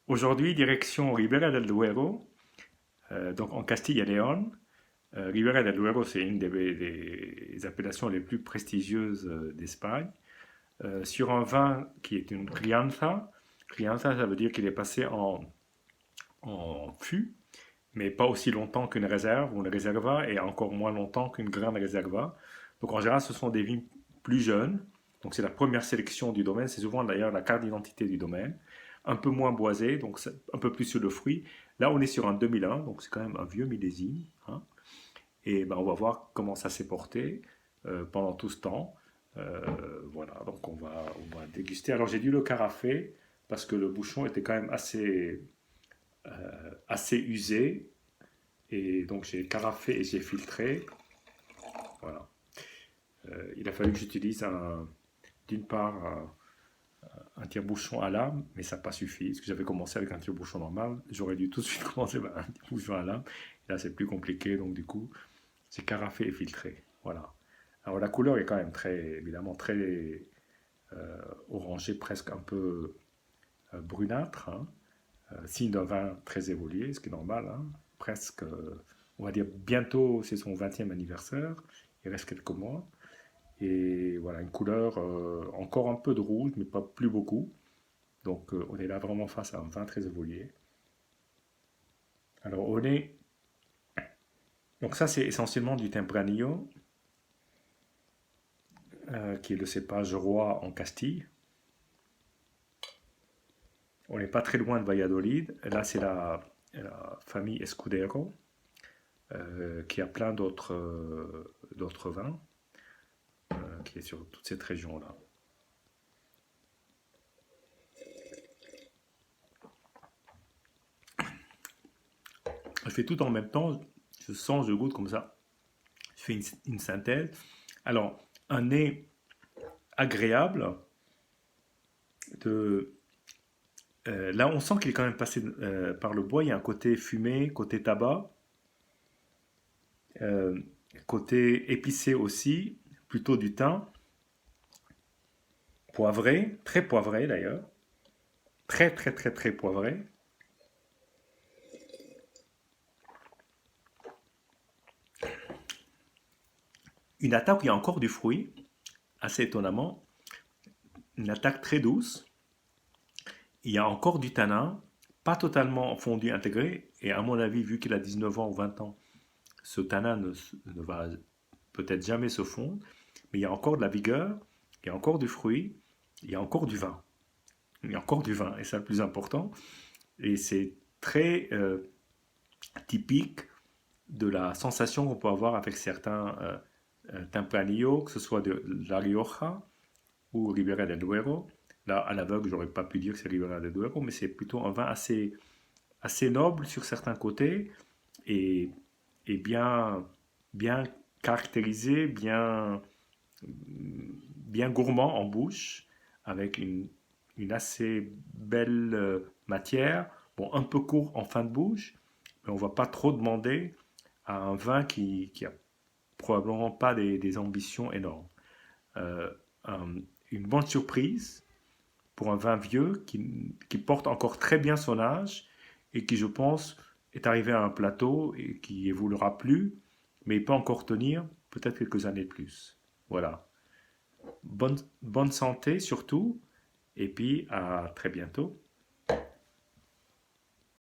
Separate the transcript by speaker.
Speaker 1: Aujourd'hui, direction Ribera del Duero, donc en Castille et Léon. Ribera del Duero, c'est une des appellations les plus prestigieuses d'Espagne. Sur un vin qui est une crianza. Crianza, ça veut dire qu'il est passé en fût, mais pas aussi longtemps qu'une réserve ou une reserva, et encore moins longtemps qu'une grande reserva. Donc en général, ce sont des vignes plus jeunes. Donc c'est la première sélection du domaine. C'est souvent d'ailleurs la carte d'identité du domaine. Un peu moins boisé, donc un peu plus sur le fruit. Là, on est sur un 2001, donc c'est quand même un vieux millésime, hein. Et ben, on va voir comment ça s'est porté pendant tout ce temps. Voilà, donc on va déguster. Alors j'ai dû le carafer parce que le bouchon était quand même assez usé. Et donc j'ai carafé et j'ai filtré. Voilà. Il a fallu que j'utilise d'une part un tire-bouchon à lame, mais ça n'a pas suffi, parce que j'avais commencé avec un tire-bouchon normal. J'aurais dû tout de suite commencer par un tire-bouchon à lame. Et là, c'est plus compliqué, donc du coup, j'ai carafé et filtré. Voilà. Alors la couleur est quand même très, évidemment, très orangée, presque un peu brunâtre, hein. Signe d'un vin très évolué, ce qui est normal, hein. Presque, on va dire bientôt, c'est son 20e anniversaire. Il reste quelques mois. Et voilà, une couleur encore un peu de rouge, mais pas plus beaucoup. Donc on est là vraiment face à un vin très évolué. Alors on est... Donc ça c'est essentiellement du Tempranillo, qui est le cépage roi en Castille. On n'est pas très loin de Valladolid. Là c'est la famille Escudero, qui a plein d'autres vins, qui est sur toute cette région-là. Je fais tout en même temps, je sens, je goûte comme ça. Je fais une synthèse. Alors, un nez agréable. De, là, on sent qu'il est quand même passé par le bois. Il y a un côté fumé, côté tabac, euh, côté épicé aussi, plutôt du thym, poivré, très poivré d'ailleurs, très très très très poivré. Une attaque où il y a encore du fruit, assez étonnamment, une attaque très douce. Il y a encore du tanin, pas totalement fondu intégré, et à mon avis, vu qu'il a 19 ans ou 20 ans, ce tanin ne va peut-être jamais se fondre, mais il y a encore de la vigueur, il y a encore du fruit, il y a encore du vin. Il y a encore du vin, et c'est le plus important. Et c'est très typique de la sensation qu'on peut avoir avec certains Tempranillo, que ce soit de La Rioja ou Ribera del Duero. Là, à l'aveugle, j'aurais pas pu dire que c'est Ribera del Duero, mais c'est plutôt un vin assez noble sur certains côtés et, et bien caractérisé, bien gourmand en bouche, avec une assez belle matière. Bon, un peu court en fin de bouche, mais on ne va pas trop demander à un vin qui a probablement pas des ambitions énormes. Euh, un- une bonne surprise pour un vin vieux qui porte encore très bien son âge et qui, je pense, est arrivé à un plateau et qui évoluera plus, mais il peut encore tenir peut-être quelques années de plus. Voilà. Bonne santé surtout, et puis à très bientôt.